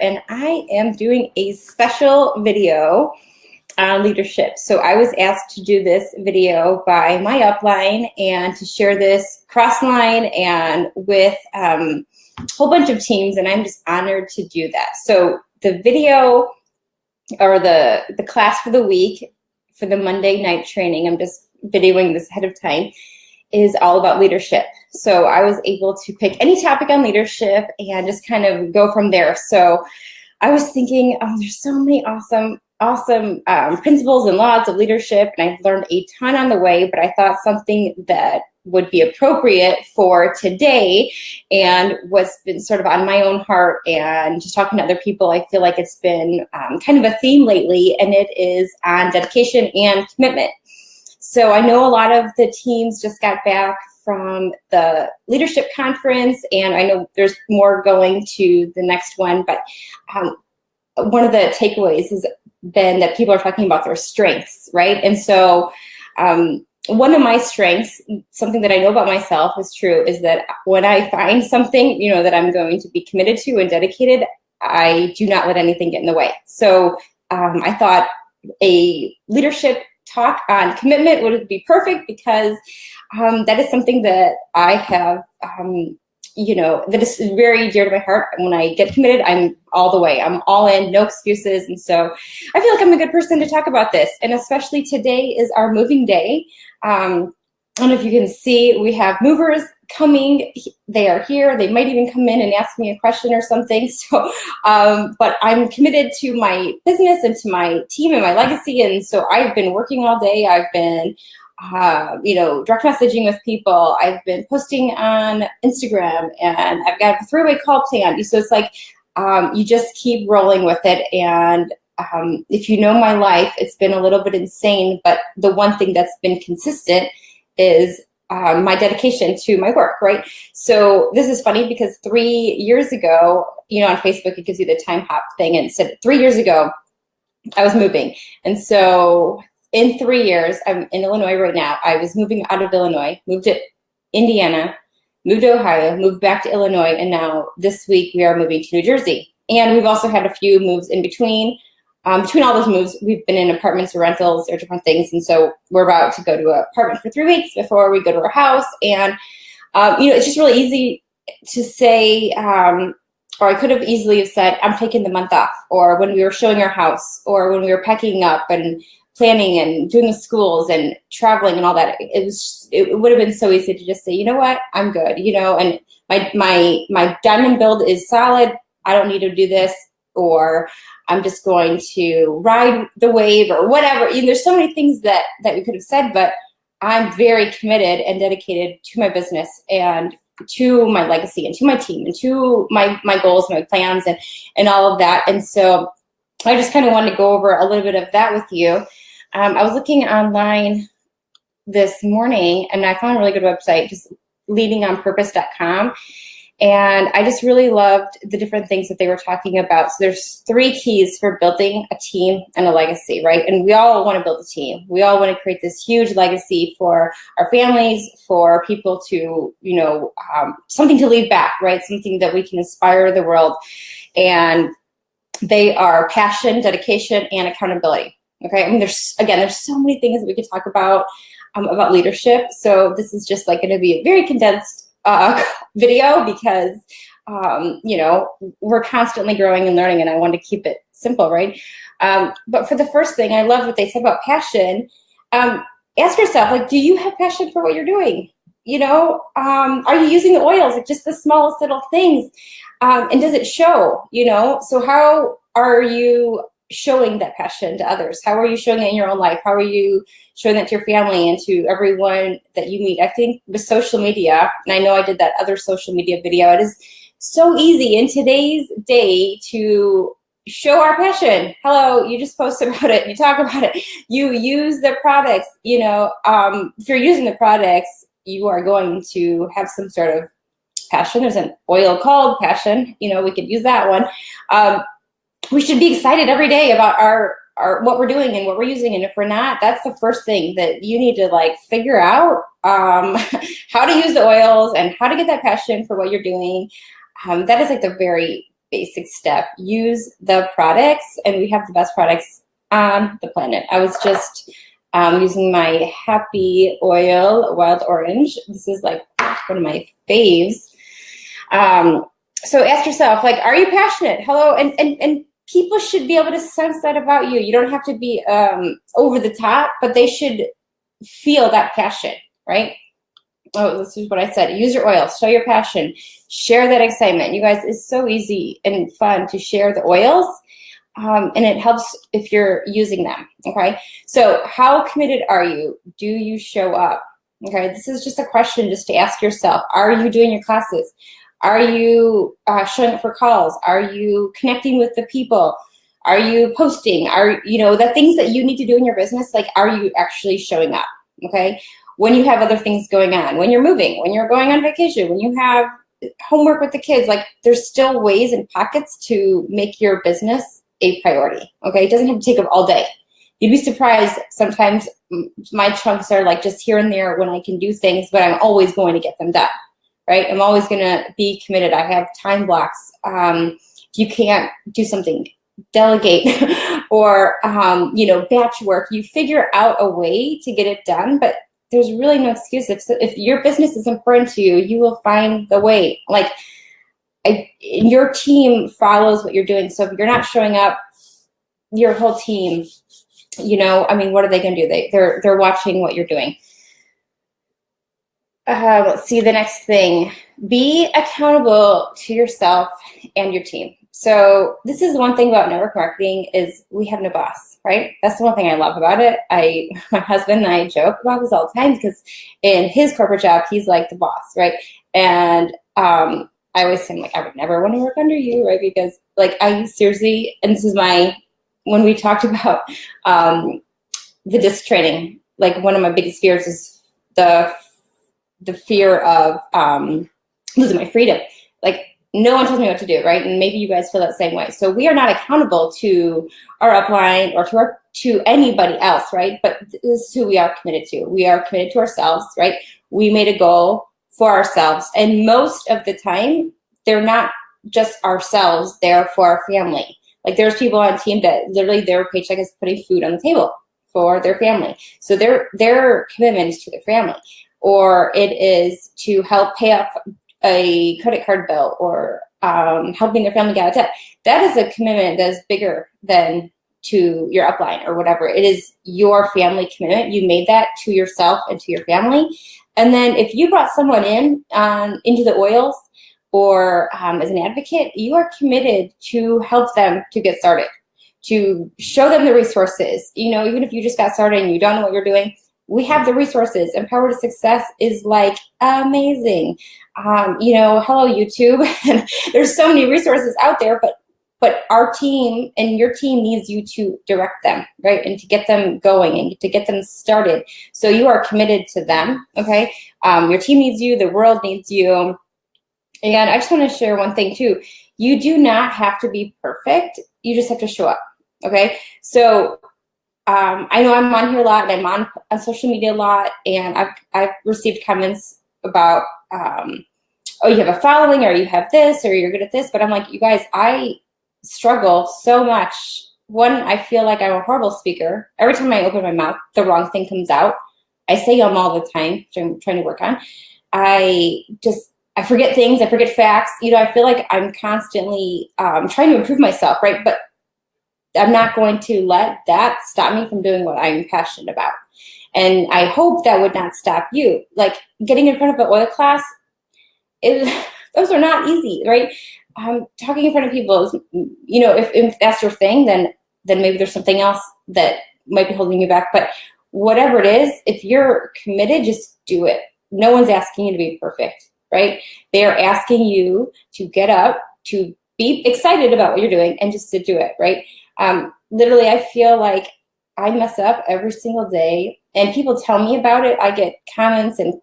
and I am doing a special video on leadership. So I was asked to do this video by my upline and to share this cross-line and with a whole bunch of teams, and I'm just honored to do that. So the video, or the class for the week, for the Monday night training, I'm just videoing this ahead of time, is all about leadership. So I was able to pick any topic on leadership and just kind of go from there. So I was thinking, there's so many awesome principles and laws of leadership, and I've learned a ton on the way, but I thought something that would be appropriate for today and what's been sort of on my own heart and just talking to other people, I feel like it's been kind of a theme lately, and it is on dedication and commitment. So I know a lot of the teams just got back from the leadership conference, and I know there's more going to the next one, but one of the takeaways has been that people are talking about their strengths, right? And so one of my strengths, something that I know about myself is true, is that when I find something, that I'm going to be committed to and dedicated, I do not let anything get in the way. So I thought a leadership talk on commitment would be perfect, because that is something that I have, that is very dear to my heart. When I get committed, I'm all the way. I'm all in, no excuses. And so I feel like I'm a good person to talk about this. And especially today is our moving day. I don't know if you can see, we have movers coming. They are here. They might even come in and ask me a question or something. So, but I'm committed to my business and to my team and my legacy. And so I've been working all day. I've been direct messaging with people. I've been posting on Instagram, and I've got a 3-way call planned. So it's like, you just keep rolling with it. And if you know my life, it's been a little bit insane, but the one thing that's been consistent is my dedication to my work, right? So this is funny because 3 years ago, on Facebook, it gives you the time hop thing, and it said 3 years ago, I was moving. And so in 3 years, I'm in Illinois right now. I was moving out of Illinois, moved to Indiana, moved to Ohio, moved back to Illinois, and now this week we are moving to New Jersey. And we've also had a few moves in between. Between all those moves, we've been in apartments or rentals or different things. And so we're about to go to an apartment for 3 weeks before we go to our house. And, it's just really easy to say, or I could have easily have said, I'm taking the month off, or when we were showing our house, or when we were packing up and planning and doing the schools and traveling and all that. It would have been so easy to just say, you know what, I'm good, and my diamond build is solid. I don't need to do this, or I'm just going to ride the wave, or whatever. There's so many things that we could have said, but I'm very committed and dedicated to my business and to my legacy and to my team and to my goals, my plans, and all of that. And so I just kind of wanted to go over a little bit of that with you. I was looking online this morning, and I found a really good website, just leadingonpurpose.com. And I just really loved the different things that they were talking about. So there's 3 keys for building a team and a legacy, right? And we all want to build a team. We all want to create this huge legacy for our families, for people to, something to leave back, right? Something that we can inspire the world. And they are passion, dedication, and accountability. Okay, there's so many things that we could talk about leadership. So this is just like going to be a very condensed video, because we're constantly growing and learning, and I want to keep it simple, right? But for the first thing, I love what they said about passion. Ask yourself, like, do you have passion for what you're doing? Are you using the oils, like just the smallest little things? And does it show? So how are you showing that passion to others? How are you showing it in your own life? How are you showing that to your family and to everyone that you meet? I think with social media, and I know I did that other social media video, it is so easy in today's day to show our passion. Hello, you just post about it, you talk about it, you use the products. If you're using the products, you are going to have some sort of passion. There's an oil called passion. We could use that one. We should be excited every day about our what we're doing and what we're using. And if we're not, that's the first thing that you need to figure out, how to use the oils and how to get that passion for what you're doing. That is the very basic step. Use the products, and we have the best products on the planet. I was just using my Happy Oil Wild Orange. This is like one of my faves. So ask yourself, like, are you passionate? Hello, and people should be able to sense that about you. You don't have to be over the top, but they should feel that passion, right? Oh, this is what I said. Use your oil. Show your passion. Share that excitement. You guys, it's so easy and fun to share the oils, and it helps if you're using them, okay? So how committed are you? Do you show up? Okay, this is just a question just to ask yourself. Are you doing your classes? Are you showing up for calls? Are you connecting with the people? Are you posting? Are, you know, the things that you need to do in your business, like, are you actually showing up, okay? When you have other things going on, when you're moving, when you're going on vacation, when you have homework with the kids, like, there's still ways and pockets to make your business a priority, okay? It doesn't have to take up all day. You'd be surprised, sometimes my chunks are like just here and there when I can do things, but I'm always going to get them done, right? I'm always gonna be committed. I have time blocks. If you can't do something, delegate or, you know, batch work. You figure out a way to get it done, but there's really no excuse. If your business is important to you, you will find the way. Like, your team follows what you're doing. So if you're not showing up, your whole team, you know, I mean, what are they going to do? They're watching what you're doing. Let's see, the next thing. Be accountable to yourself and your team. So this is one thing about network marketing is we have no boss, right? That's the one thing I love about it. My husband and I joke about this all the time because in his corporate job, he's like the boss, right? And I always say, like, I would never want to work under you, right? Because, like, I seriously, and this is when we talked about the disc training, like, one of my biggest fears is the fear of losing my freedom. Like, no one tells me what to do, right? And maybe you guys feel that same way. So we are not accountable to our upline or to anybody else, right? But this is who we are committed to. We are committed to ourselves, right? We made a goal for ourselves. And most of the time, they're not just ourselves, they're for our family. Like, there's people on team that literally their paycheck is putting food on the table for their family. So their commitment is to their family. Or it is to help pay off a credit card bill or helping their family get out of debt. That is a commitment that is bigger than to your upline or whatever. It is your family commitment. You made that to yourself and to your family. And then if you brought someone in into the oils or as an advocate, you are committed to help them to get started, to show them the resources. You know, even if you just got started and you don't know what you're doing, we have the resources. Empower to Success is like amazing. You know, hello YouTube. There's so many resources out there, but our team and your team needs you to direct them, right? And to get them going and to get them started. So you are committed to them, okay? Your team needs you, the world needs you. And I just want to share one thing too. You do not have to be perfect. You just have to show up, okay? So I know I'm on here a lot and I'm on social media a lot, and I've received comments about, oh, you have a following, or you have this, or you're good at this. But I'm like, you guys, I struggle so much. One, I feel like I'm a horrible speaker. Every time I open my mouth, the wrong thing comes out. I say all the time, which I'm trying to work on. I forget things. I forget facts. You know, I feel like I'm constantly trying to improve myself, right? But I'm not going to let that stop me from doing what I'm passionate about. And I hope that would not stop you. Like, getting in front of an oil class, those are not easy, right? Talking in front of people is, you know, if that's your thing, then maybe there's something else that might be holding you back. But whatever it is, if you're committed, just do it. No one's asking you to be perfect, right? They are asking you to get up, to be excited about what you're doing, and just to do it, right? Literally, I feel like I mess up every single day, and people tell me about it. I get comments and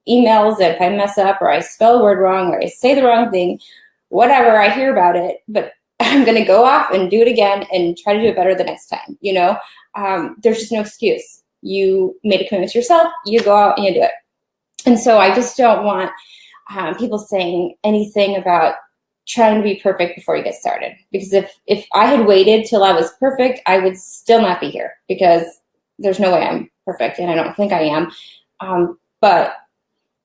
emails if I mess up, or I spell a word wrong, or I say the wrong thing, whatever, I hear about it, but I'm going to go off and do it again and try to do it better the next time. You know, there's just no excuse. You made a commitment to yourself, you go out and you do it. And so I just don't want people saying anything about trying to be perfect before you get started. Because if I had waited till I was perfect, I would still not be here, because there's no way I'm perfect, and I don't think I am. But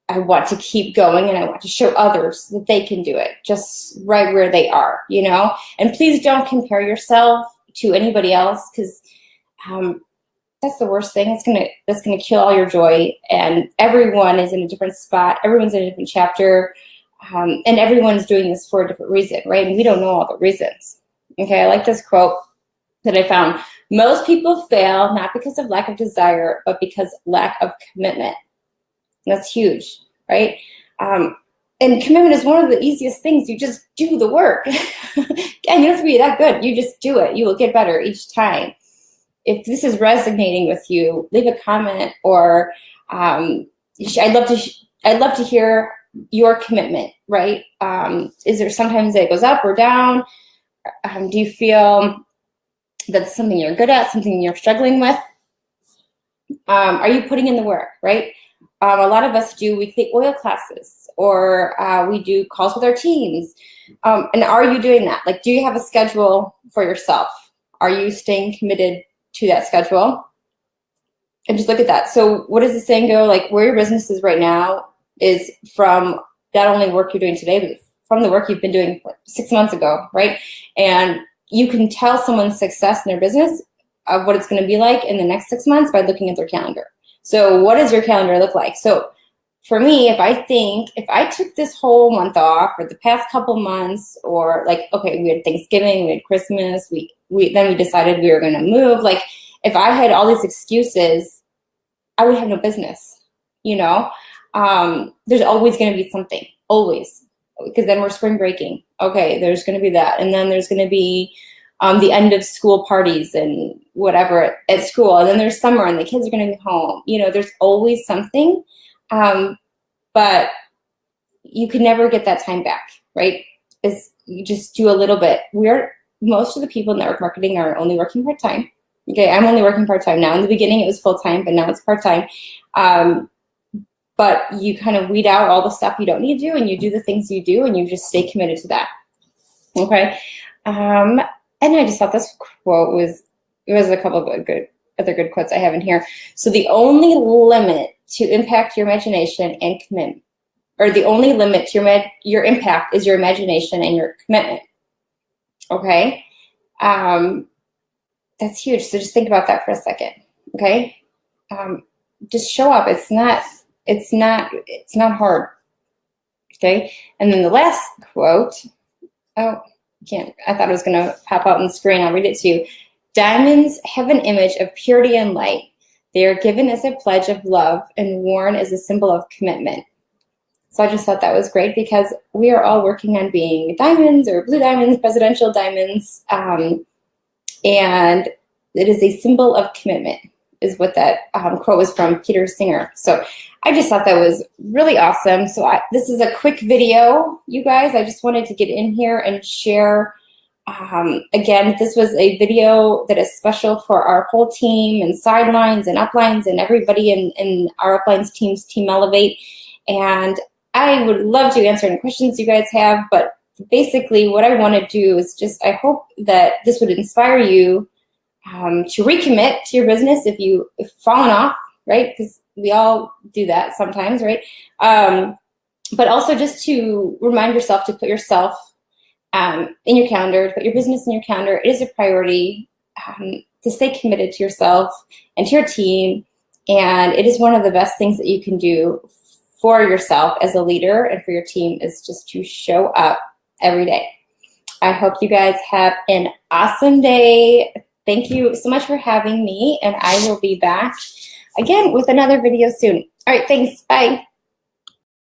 I want to keep going, and I want to show others that they can do it just right where they are, you know? And please don't compare yourself to anybody else, because that's the worst thing. That's gonna kill all your joy. And everyone is in a different spot. Everyone's in a different chapter, and everyone's doing this for a different reason, right? And we don't know all the reasons. Okay, I like this quote that I found. Most people fail not because of lack of desire, but because lack of commitment. That's huge, right? And commitment is one of the easiest things. You just do the work. And you don't have to be that good. You just do it. You will get better each time. If this is resonating with you, leave a comment, or I'd love to hear your commitment, right? Is there sometimes that it goes up or down? Do you feel that's something you're good at, something you're struggling with? Are you putting in the work, right? A lot of us do weekly oil classes, or we do calls with our teams. And are you doing that? Like, do you have a schedule for yourself? Are you staying committed to that schedule? And just look at that. So what does the saying go? Like, where your business is right now is from not only work you're doing today, but from the work you've been doing 6 months ago, right? And you can tell someone's success in their business of what it's going to be like in the next 6 months by looking at their calendar. So what does your calendar look like? So for me, if I took this whole month off, or the past couple months, or like, okay, we had Thanksgiving, we had Christmas, then we decided we were going to move. Like, if I had all these excuses, I would have no business, you know? There's always going to be something, always, because then we're spring breaking. Okay, there's going to be that. And then there's going to be the end of school parties and whatever at school. And then there's summer and the kids are going to be home. You know, there's always something, but you can never get that time back, right? You just do a little bit. Most of the people in network marketing are only working part-time. Okay, I'm only working part-time now. In the beginning, it was full-time, but now it's part-time. But you kind of weed out all the stuff you don't need to do, and you do the things you do, and you just stay committed to that. Okay. And I just thought this quote was a couple of other good quotes I have in here. So the only limit to impact your imagination and commitment, or the only limit to your impact is your imagination and your commitment. Okay. That's huge. So just think about that for a second. Okay. Just show up. It's not hard. Okay. And then the last quote, I thought it was going to pop out on the screen. I'll read it to you. Diamonds have an image of purity and light. They are given as a pledge of love and worn as a symbol of commitment. So I just thought that was great, because we are all working on being diamonds, or blue diamonds, presidential diamonds. And it is a symbol of commitment, is what that quote was from, Peter Singer. So I just thought that was really awesome. So this is a quick video, you guys. I just wanted to get in here and share. Again, this was a video that is special for our whole team, and sidelines and uplines, and everybody in our uplines teams, Team Elevate. And I would love to answer any questions you guys have, but basically what I want to do is I hope that this would inspire you to recommit to your business if you've fallen off, right? Because we all do that sometimes, right? But also just to remind yourself to put yourself in your calendar, put your business in your calendar. It is a priority to stay committed to yourself and to your team. And it is one of the best things that you can do for yourself as a leader and for your team, is just to show up every day. I hope you guys have an awesome day. Thank you so much for having me, and I will be back again with another video soon. All right, thanks. Bye.